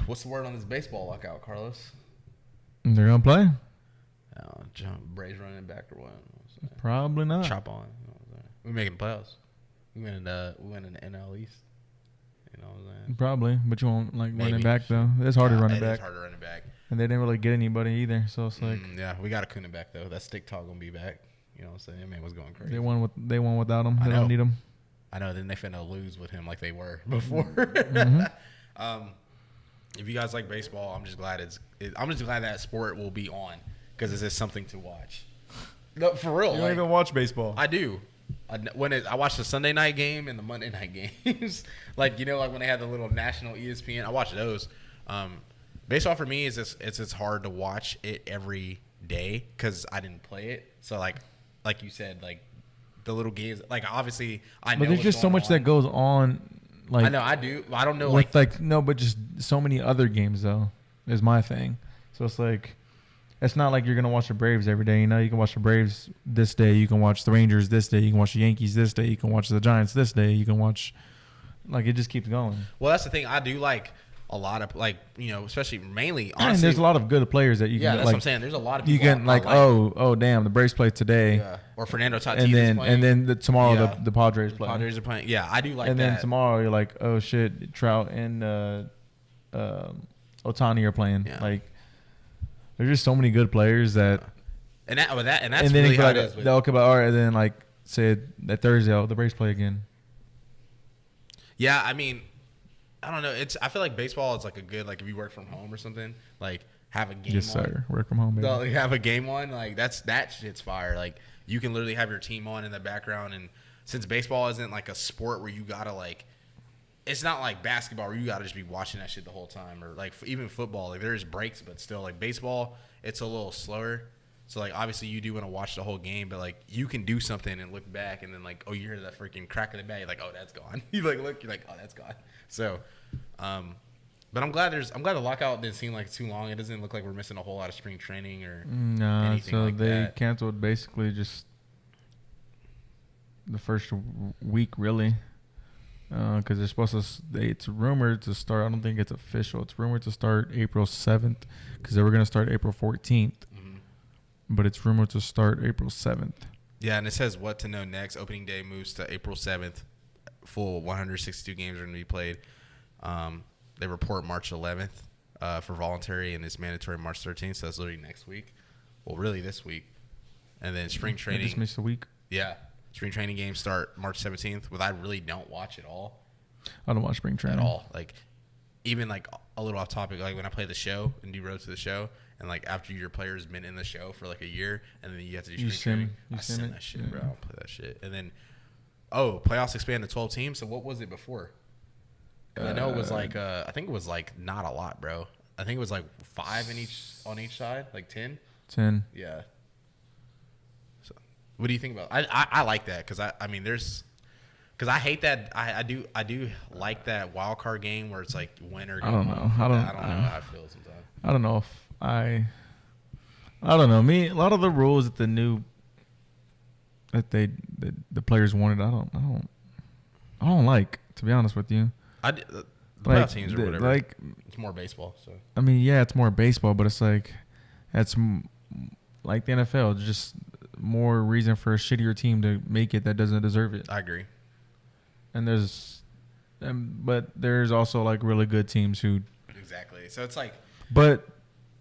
What's the word on this baseball lockout, Carlos? They're gonna play. Braves running back or what? Probably not. Chop on. We making playoffs. We win in the NL East. You know what I'm saying? Probably, but you won't like Maybe. running back though. It's hard to run back. It's hard to run it back. And they didn't really get anybody either, so it's like yeah, we got a Kuna back though. That stick talk gonna be back. You know what I'm saying? Man was going crazy. they won without him. They don't need him. I know. Then they finna lose with him like they were before. If you guys like baseball, I'm just glad I'm just glad that sport will be on because it's just something to watch. No, for real. You don't even watch baseball. I do. I watch the Sunday night game and the Monday night games. Like when they had the little national ESPN, I watch those. Baseball for me is it's hard to watch it every day because I didn't play it. So like you said, like the little games, like obviously I know. But there's just so much that goes on. Like I know I do. I don't know but just so many other games though is my thing. So it's like it's not like you're gonna watch the Braves every day. You know, you can watch the Braves this day. You can watch the Rangers this day. You can watch the Yankees this day. You can watch the Giants this day. You can watch, like it just keeps going. Well, that's the thing. I do like a lot of especially mainly. Honestly, there's a lot of good players that you can. Yeah, that's like, what I'm saying. There's a lot of people you can oh damn, the Braves play today. Yeah. Or Fernando Tatis and then tomorrow the Padres play. Padres are playing. Yeah, I do like that. And then tomorrow you're like, oh shit, Trout and Ohtani are playing. Yeah. Like there's just so many good players that. And that's really how it is. They'll come out and then like say that Thursday the Braves play again. Yeah, I mean, I don't know. I feel like baseball is like a good if you work from home or something like. Have a game yes, sir. Work from home, baby. So, have a game on. Like, that shit's fire. Like, you can literally have your team on in the background. And since baseball isn't, like, a sport where you got to, like – it's not like basketball where you got to just be watching that shit the whole time. Or, like, even football. Like, there's breaks, but still, like, baseball, it's a little slower. So, like, obviously you do want to watch the whole game. But, like, you can do something and look back and then, like, oh, you hear that freaking crack of the bat. You're like, oh, that's gone. You, like, look. You're like, oh, that's gone. So, but I'm glad the lockout didn't seem like too long. It doesn't look like we're missing a whole lot of spring training or anything so like they that. canceled basically just the first week really, because they're supposed to. It's rumored to start. I don't think it's official. It's rumored to start April 7th because they were going to start April 14th, but it's rumored to start April 7th. Yeah, and it says what to know next. Opening day moves to April 7th. Full 162 games are going to be played. They report March 11th for voluntary, and it's mandatory March 13th, so that's literally next week. Well, really this week. And then spring training. They just missed a week. Yeah. Spring training games start March 17th, which I really don't watch at all. I don't watch spring training. At all. Like, even, like, a little off topic, like when I play the show and do road to the show, and, like, after your player's been in the show for, like, a year, and then you have to do spring training. I sim that shit, bro. I don't play that shit. And then, playoffs expand to 12 teams, so what was it before? I know it was like I think it was like not a lot, bro. I think it was like 5 on each side, like 10. 10. Yeah. So, what do you think about? I like that because I mean because I hate that I do like that wild card game where it's like winner. I don't know. I don't know how I feel sometimes. I don't know if I don't know. Me, a lot of the rules that the players wanted, I don't like, to be honest with you. The playoff teams or whatever. Like, it's more baseball. So I mean, yeah, it's more baseball, but it's like that's like the NFL. Just more reason for a shittier team to make it that doesn't deserve it. I agree. And but there's also like really good teams who. Exactly. So it's like. But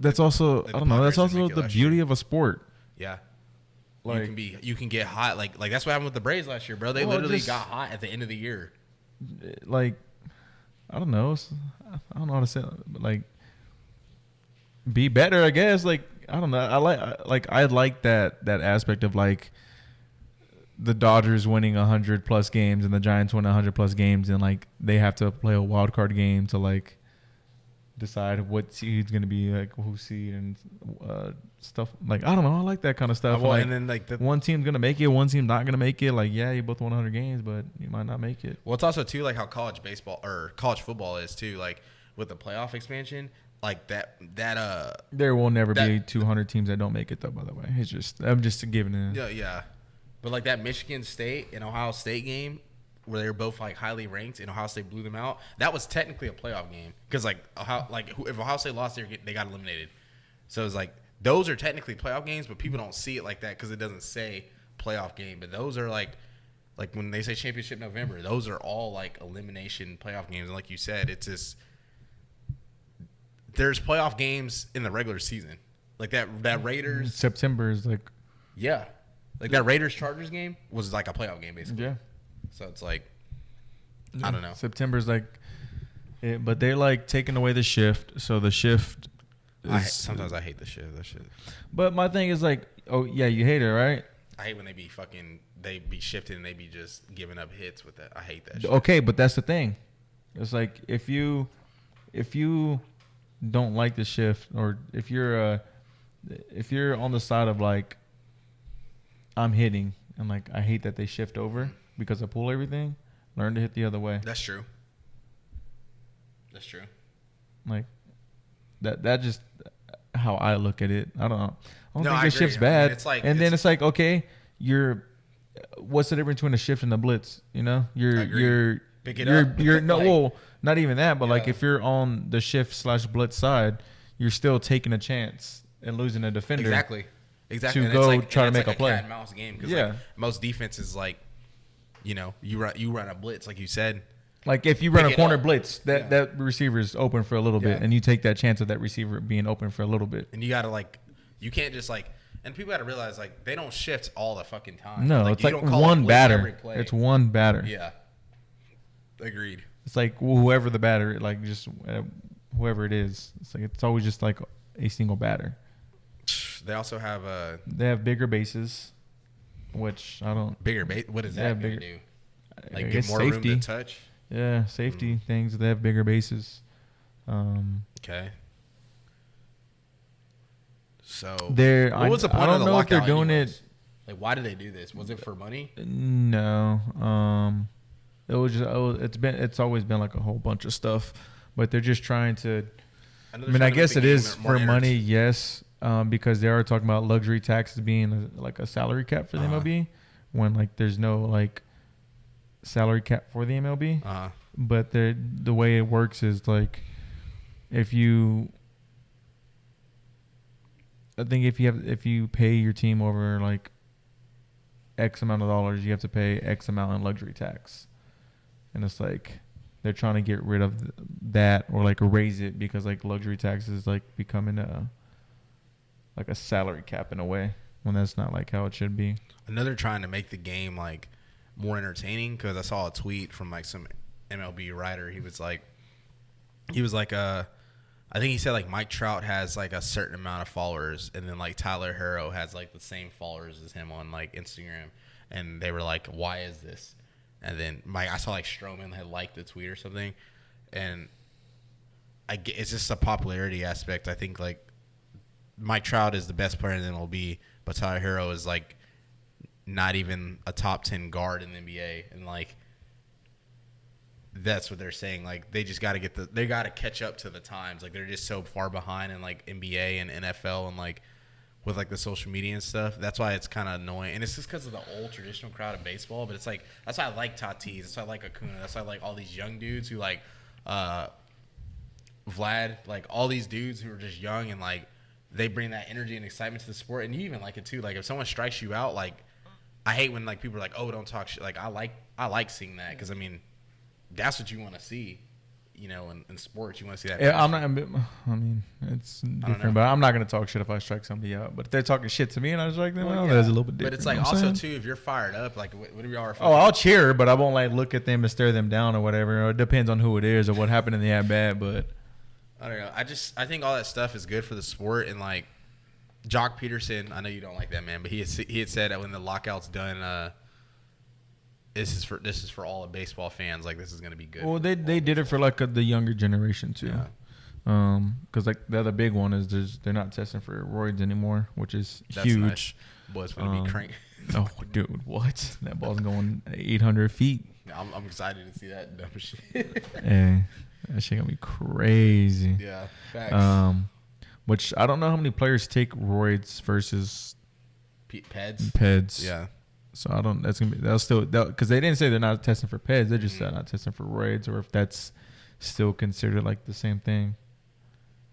that's also I don't know. That's also the beauty of a sport. Yeah. Like you can get hot. Like that's what happened with the Braves last year, bro. They literally got hot at the end of the year. Like. I don't know. I don't know how to say it, but like be better, I guess. Like I don't know. I like that aspect of like the Dodgers winning 100+ games and the Giants winning 100+ games, and like they have to play a wild card game to like decide what seed's gonna be, like who's seed and stuff. Like I don't know. I like that kind of stuff. And then like one team's gonna make it, one team's not gonna make it. Like yeah, you both won 100 games, but you might not make it. Well, it's also too like how college baseball or college football is too. Like with the playoff expansion, like that. There will never be 200 teams that don't make it though. By the way, I'm just giving it. Yeah. But like that Michigan State and Ohio State game, where they were both like highly ranked and Ohio State blew them out, that was technically a playoff game because like if Ohio State lost, they got eliminated. So it's like those are technically playoff games, but people don't see it like that because it doesn't say playoff game. But those are like when they say championship November, those are all like elimination playoff games. And like you said, it's just there's playoff games in the regular season. Like that Raiders September is like like that Raiders Chargers game was like a playoff game basically. Yeah. So it's like I don't know. September's like, but they're like taking away the shift. So the shift. Sometimes I hate the shift. That shit. But my thing is like, oh yeah, you hate it, right? I hate when they be shifted and they be just giving up hits with that. I hate that shit. Okay, but that's the thing. It's like if you don't like the shift, or if you're on the side of like I'm hitting and like I hate that they shift over because I pull everything, learn to hit the other way. That's true. Like that just how I look at it. I don't think I the agree. shift's bad. It's like, then it's like, okay, what's the difference between a shift and a blitz? You know, you're no, well, not even that, but like if you're on the shift/blitz side, you're still taking a chance and losing a defender. Exactly. To and go it's try to make like a play. Cat and mouse game because like most defenses like, you know, you run a blitz like you said. Like if you run a corner blitz, that receiver is open for a little bit, and you take that chance of that receiver being open for a little bit. And you gotta like, you can't just like, and people gotta realize like they don't shift all the fucking time. No, like, it's like one batter. It's one batter. Yeah. Agreed. It's like whoever the batter, like just whoever it is. It's like it's always just like a single batter. They also have They have bigger bases, which I don't. Bigger base. What does that gonna do? Like get more safety. room to touch. Yeah, safety things. They have bigger bases. Okay. So what was the point I don't of the know if they're lockout doing anyways? it. Like, why did they do this? Was it for money? No. It was just. It's always been like a whole bunch of stuff, but they're just trying to. I guess it is for money, yes, because they are talking about luxury taxes being like a salary cap for the MLB, when like there's no like salary cap for the MLB. But the way it works is like if you pay your team over like X amount of dollars, you have to pay X amount in luxury tax, and it's like they're trying to get rid of that or like raise it because like luxury tax is like becoming a salary cap in a way when that's not like how it should be. Another trying to make the game like more entertaining, because I saw a tweet from like some MLB writer. He was like I think he said like Mike Trout has like a certain amount of followers, and then like Tyler Herro has like the same followers as him on like Instagram, and they were like, why is this? And then I saw like Stroman had liked the tweet or something, and it's just a popularity aspect. I think like Mike Trout is the best player in the MLB, but Tyler Herro is like not even a top 10 guard in the NBA, and like that's what they're saying. Like they just got to they got to catch up to the times. Like they're just so far behind in like NBA and NFL and like with like the social media and stuff. That's why it's kind of annoying. And it's just because of the old traditional crowd of baseball. But it's like that's why I like Tatis. That's why I like Acuna. That's why I like all these young dudes who like Vlad. Like all these dudes who are just young and like they bring that energy and excitement to the sport. And you even like it too. Like if someone strikes you out, like I hate when like people are like, oh, don't talk shit. Like I like seeing that because I mean that's what you want to see. You know, in sports, you want to see that. Yeah, I mean, it's different, but I'm not going to talk shit if I strike somebody out. But if they're talking shit to me and I strike them out, that's a little bit different. But it's like also, too, if you're fired up, like, whatever y'all are. I'll cheer, but I won't, like, look at them and stare them down or whatever. Or it depends on who it is or what happened in the at-bat, but. I don't know. I think all that stuff is good for the sport. And, like, Jock Peterson, I know you don't like that, man, but he had said that when the lockout's done, this is for all of baseball fans. Like this is gonna be good. Well, they did it for like the younger generation too, because like the other big one is they're not testing for roids anymore, which is huge. Nice. Boy, it's gonna be crank. Oh, dude, what? That ball's going 800 feet. I'm excited to see that dumb shit. Yeah, that shit gonna be crazy. Yeah, facts. Which I don't know how many players take roids versus Peds. Peds. Yeah. So I don't. They'll still because they didn't say they're not testing for PEDs. They just said not testing for roids, or if that's still considered like the same thing.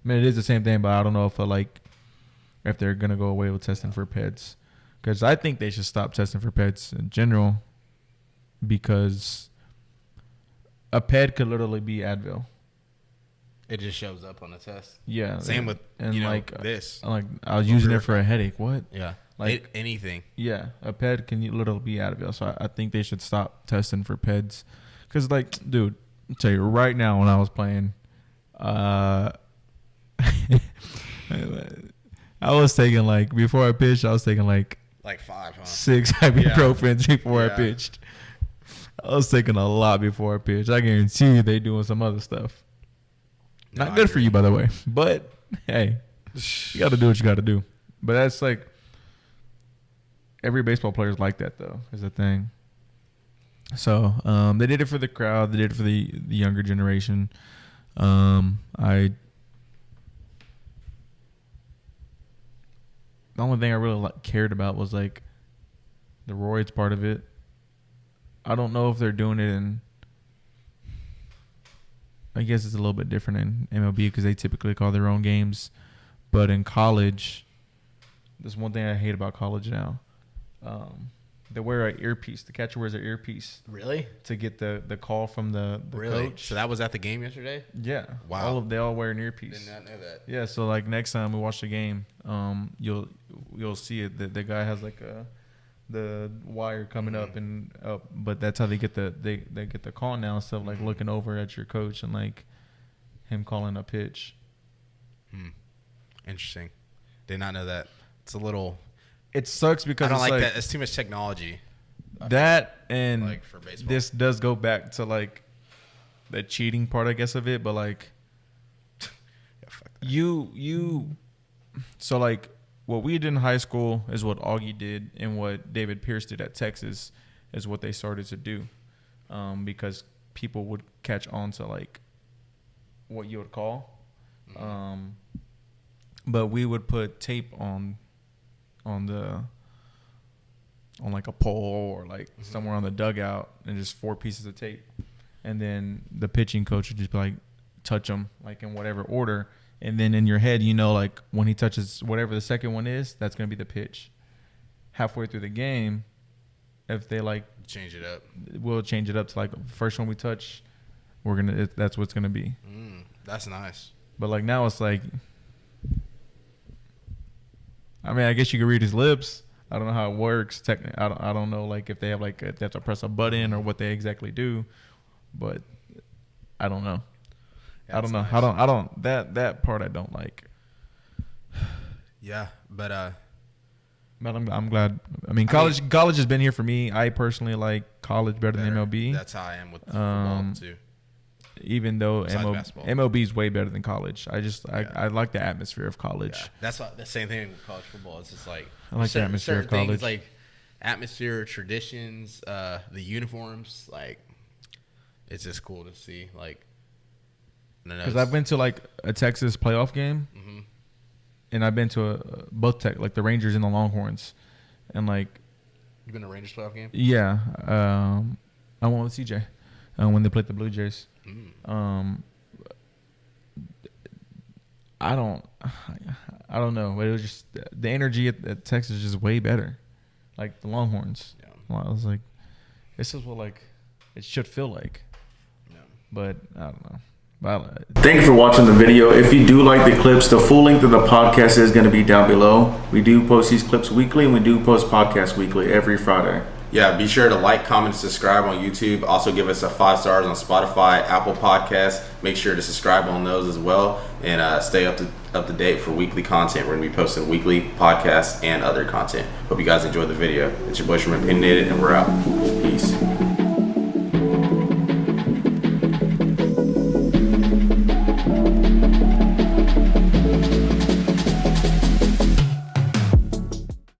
I mean, it is the same thing, but I don't know if they're gonna go away with testing for PEDs, because I think they should stop testing for PEDs in general, because a PED could literally be Advil. It just shows up on the test. Yeah. Same with this. Like I was using it for a headache. What? Yeah. Like anything. Yeah, a PED can literally be Advil. So I think they should stop testing for PEDs, because like, dude, I'll tell you right now, when I was playing, I was taking like, before I pitched, I was taking like 5, huh? 6 ibuprofens before I Yeah. pitched. I was taking a lot before I pitched. I guarantee you they doing some other stuff. No, Not I good for agree. you, by the way. But hey, you got to do what you got to do. But that's like, every baseball player is like that, though, is the thing. So they did it for the crowd. They did it for the younger generation. The only thing I really cared about was like the roids part of it. I don't know if they're doing it in. I guess it's a little bit different in MLB because they typically call their own games, but in college, there's one thing I hate about college now. They wear an earpiece. The catcher wears an earpiece. Really? To get the call from the coach. So that was at the game yesterday? Yeah. Wow. They all wear an earpiece. Did not know that. Yeah. So like next time we watch the game, you'll see it. The guy has like the wire coming up and up, but that's how they get they get the call now, instead of like looking over at your coach and like him calling a pitch. Interesting. Did not know that. It's a little. It sucks because I don't it's like that. It's too much technology. That and Like for baseball. this does go back to like the cheating part, I guess, of it. But like Yeah, fuck that. you so like what we did in high school is what Augie did, and what David Pierce did at Texas is what they started to do, because people would catch on to like what you would call, but we would put tape on like a pole or like somewhere on the dugout, and just 4 pieces of tape, and then the pitching coach would just be like, touch them like in whatever order. And then in your head, like when he touches whatever the second one is, that's going to be the pitch. Halfway through the game, if they like Change it up. we'll change it up to like first one we touch, that's what's going to be. That's nice. But like now it's like, I mean, I guess you could read his lips. I don't know how it works. Technically, I don't know like if they have like they have to press a button or what they exactly do, but I don't know. I don't know. Nice. I don't that part I don't like. Yeah, but I'm glad. I mean, college has been here for me. I personally like college better than MLB. That's how I am with football too. Even though Besides basketball. MLB is way better than college. I like the atmosphere of college. Yeah. That's the same thing with college football. It's just like I like the atmosphere of certain college. things, like atmosphere, traditions, the uniforms. Like it's just cool to see. Like because I've been to like a Texas playoff game, and I've been to both like the Rangers and the Longhorns, and like you've been to a Rangers playoff game. Yeah, I went with CJ when they played the Blue Jays. I don't know, but it was just the energy at Texas is just way better, like the Longhorns. Yeah. Well, I was like, this is what like it should feel like, but I don't know. Thank you for watching the video. If you do like the clips, the full length of the podcast is going to be down below. We do post these clips weekly, and we do post podcasts weekly every Friday. Yeah, be sure to like, comment, subscribe on YouTube. Also give us a 5 stars on Spotify, Apple Podcasts. Make sure to subscribe on those as well, and stay up to date for weekly content. We're going to be posting weekly podcasts and other content. Hope you guys enjoyed the video. It's your boy from Opionated, and we're out. Peace.